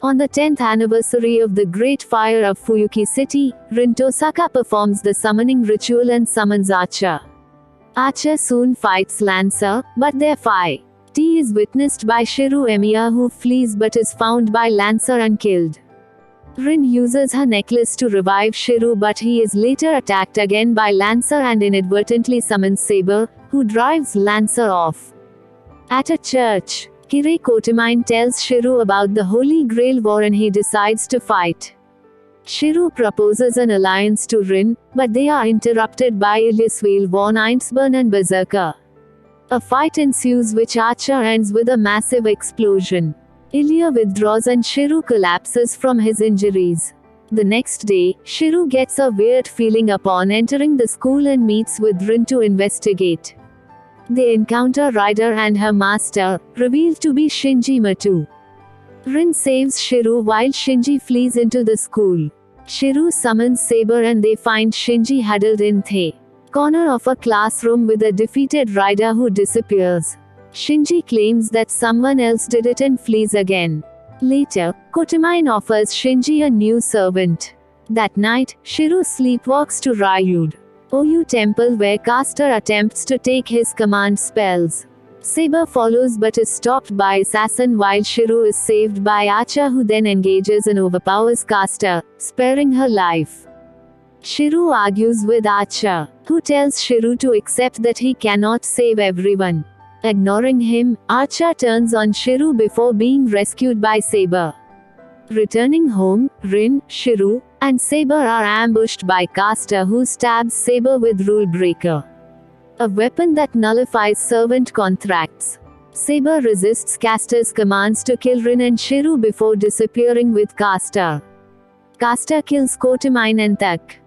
On the 10th anniversary of the Great Fire of Fuyuki City, Rin Tosaka performs the summoning ritual and summons Archer. Archer soon fights Lancer, but their fight is witnessed by Shiru Emiya, who flees but is found by Lancer and killed. Rin uses her necklace to revive Shiru, but he is later attacked again by Lancer and inadvertently summons Saber, who drives Lancer off. At a church, Kirei Kotomine tells Shiru about the Holy Grail War and he decides to fight. Shiru proposes an alliance to Rin, but they are interrupted by Ilyaswil von Einsborn and Berserker. A fight ensues which Archer ends with a massive explosion. Ilya withdraws and Shiru collapses from his injuries. The next day, Shiru gets a weird feeling upon entering the school and meets with Rin to investigate. They encounter Ryder and her master, revealed to be Shinji Matu. Rin saves Shiru while Shinji flees into the school. Shiru summons Saber and they find Shinji huddled in the corner of a classroom with a defeated Ryder who disappears. Shinji claims that someone else did it and flees again. Later, Kotomine offers Shinji a new servant. That night, Shiru sleepwalks to Ryude Oyu Temple where Caster attempts to take his command spells. Saber follows but is stopped by Assassin while Shiru is saved by Archer, who then engages and overpowers Caster, sparing her life. Shiru argues with Archer, who tells Shiru to accept that he cannot save everyone. Ignoring him, Archer turns on Shiru before being rescued by Saber. Returning home, Rin, Shiru, and Saber are ambushed by Caster, who stabs Saber with Rule Breaker, a weapon that nullifies servant contracts. Saber resists Caster's commands to kill Rin and Shiru before disappearing with Caster. Caster kills Kotomine and Thak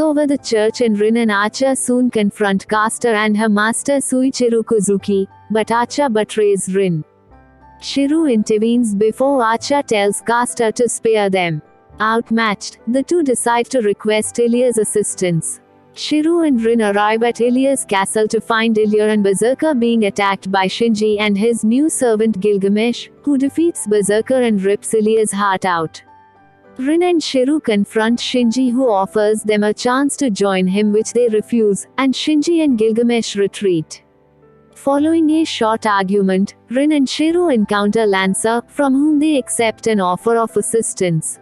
over the church, and Rin and Archer soon confront Caster and her master Suichiro Kuzuki, but Archer betrays Rin. Shiru intervenes before Archer tells Caster to spare them. Outmatched, the two decide to request Ilya's assistance. Shiru and Rin arrive at Ilya's castle to find Ilya and Berserker being attacked by Shinji and his new servant Gilgamesh, who defeats Berserker and rips Ilya's heart out. Rin and Shiru confront Shinji, who offers them a chance to join him, which they refuse, and Shinji and Gilgamesh retreat. Following a short argument, Rin and Shiru encounter Lancer, from whom they accept an offer of assistance.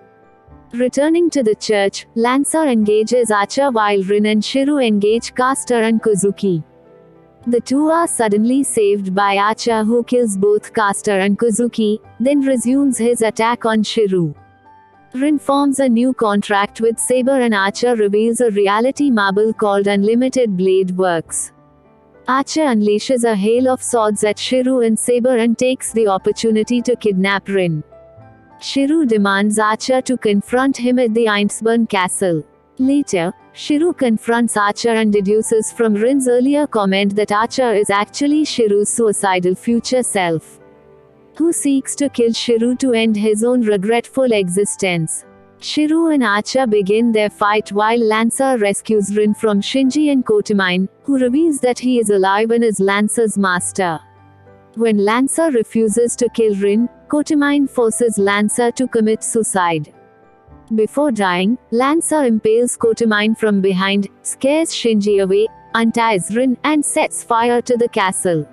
Returning to the church, Lancer engages Archer while Rin and Shiru engage Caster and Kuzuki. The two are suddenly saved by Archer, who kills both Caster and Kuzuki, then resumes his attack on Shiru. Rin forms a new contract with Saber and Archer reveals a reality marble called Unlimited Blade Works. Archer unleashes a hail of swords at Shiru and Saber and takes the opportunity to kidnap Rin. Shiru demands Archer to confront him at the Einsborn castle. Later, Shiru confronts Archer and deduces from Rin's earlier comment that Archer is actually Shiru's suicidal future self, who seeks to kill Shiru to end his own regretful existence. Shiru and Archer begin their fight while Lancer rescues Rin from Shinji and Kotomine, who reveals that he is alive and is Lancer's master. When Lancer refuses to kill Rin, Kotomine forces Lancer to commit suicide. Before dying, Lancer impales Kotomine from behind, scares Shinji away, unties Rin, and sets fire to the castle.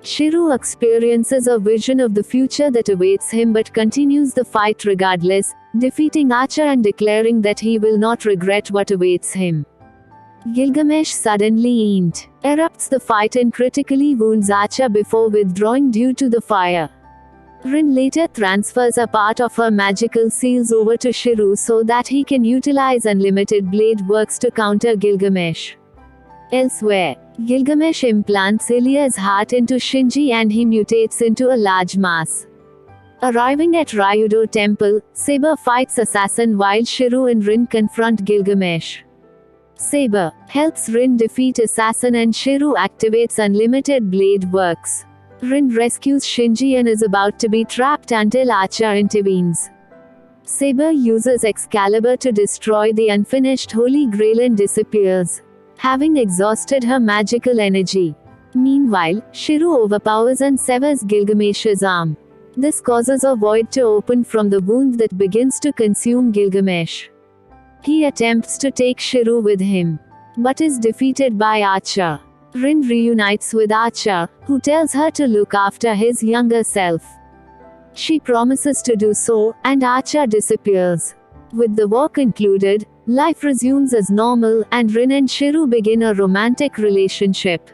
Shiru experiences a vision of the future that awaits him but continues the fight regardless, defeating Archer and declaring that he will not regret what awaits him. Gilgamesh suddenly erupts the fight and critically wounds Archer before withdrawing due to the fire. Rin later transfers a part of her magical seals over to Shiru so that he can utilize Unlimited Blade Works to counter Gilgamesh. Elsewhere, Gilgamesh implants Ilya's heart into Shinji and he mutates into a large mass. Arriving at Ryudo Temple, Saber fights Assassin while Shiru and Rin confront Gilgamesh. Saber helps Rin defeat Assassin and Shiru activates Unlimited Blade Works. Rin rescues Shinji and is about to be trapped until Archer intervenes. Saber uses Excalibur to destroy the unfinished Holy Grail and disappears, having exhausted her magical energy. Meanwhile, Shiru overpowers and severs Gilgamesh's arm. This causes a void to open from the wound that begins to consume Gilgamesh. He attempts to take Shiru with him, but is defeated by Archer. Rin reunites with Archer, who tells her to look after his younger self. She promises to do so, and Archer disappears. With the war concluded, life resumes as normal, and Rin and Shiru begin a romantic relationship.